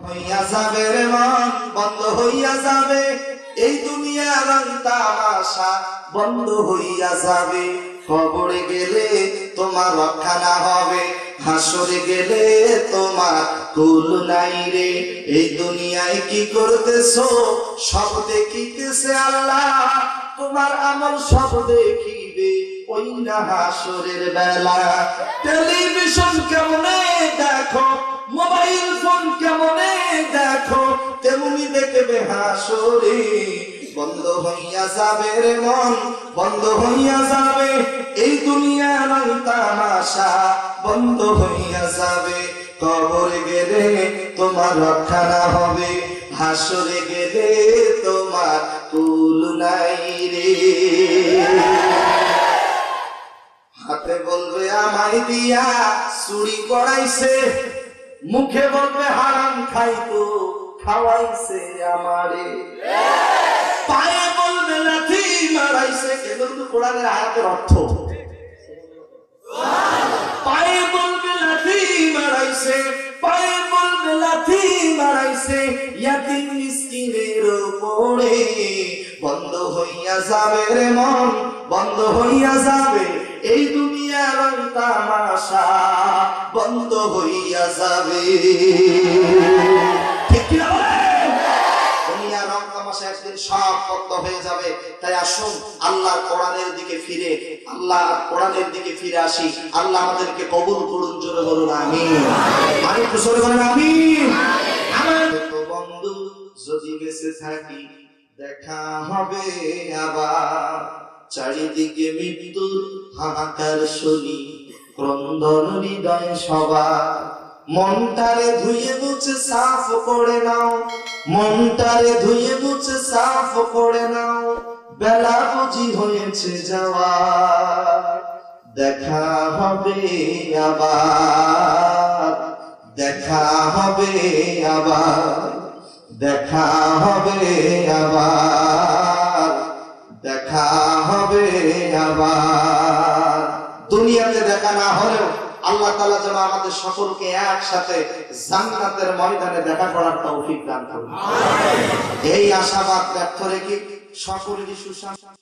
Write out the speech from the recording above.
হইয়া যাবে রে মন, বন্ধ হইয়া যাবে এই দুনিয়ার রং তামাশা, বন্ধ হইয়া যাবে। কবরে গেলে তোমার রক্ষা না হবে, হাসরে গেলে তোমার কুল নাই রে। এই দুনিয়ায় কি করতেছো সব দেখিতেছে আল্লাহ, তোমার আমল সব দেখিবে ওই না হাসরের বেলা। টেলিভিশন কেমনে দেখো, মোবাইল ফোন কেমনে দেখো, তেমনি দেখবে হাসরে। বন্ধ হইয়া যাবে রে মন, বন্ধ হইয়া যাবে এই দুনিয়ার রং তামাশা, বন্ধ হইয়া যাবে। কবরে গেলে তোমার রক্ষা না হবে, হাসরে গেলে তোমার কুল নাই রে। হাতে বলবে আমায় দিয়া চুরি করাইছে, মুখে বলবে হারাম খাইতো খাওয়াইছে আমারে, পায়ে বলবে লাথি মারাইছে। এগুলো তো কোরআনের আয়াতের অর্থ। পায়ে বলবে লাথি মারাইছে, পায়ে বলবে লাথি মারাইছে ইয়াতিম মিসকিনের উপরে। বন্ধ হইয়া যাবে রে মন, বন্ধ হইয়া যাবে এই দুনিয়ার রং তামাশা, বন্ধ হইয়া যাবে। ঠিক কি না বলেন? দুনিয়ার রং তামাশা একদিন সব বন্ধ হয়ে যাবে। তাই আসুন আল্লাহর কোরআনের দিকে ফিরে, আল্লাহর কোরআনের দিকে ফিরে আসি। আল্লাহ আমাদেরকে কবুল করুন, জোরে বলুন আমিন। আরেকটু জোরে বলুন আমিন। আমার বন্ধু যদি বেঁচে থাকি দেখা হবে আবার, চারিদিকে মৃত্যুর হাহাকার শুনি, ক্রন্দন হৃদয় সবার। মনটারে ধুয়ে মুছে সাফ করে নাও, মনটারে ধুয়ে মুছে সাফ করে নাও, বেলা বুঝি হয়েছে যাওয়া। দেখা হবে আবার, দেখা হবে আবার, দেখা হবে আবার, দেখা হবে আবার। দুনিয়াতে দেখা না হলেও আল্লাহ তাআলা যেন আমাদের সকলকে একসাথে জান্নাতের ময়দানে দেখা করার তৌফিক দান করুন। এই আশাবাদ ব্যর্থ রেখে সকলেরই সুশাসন।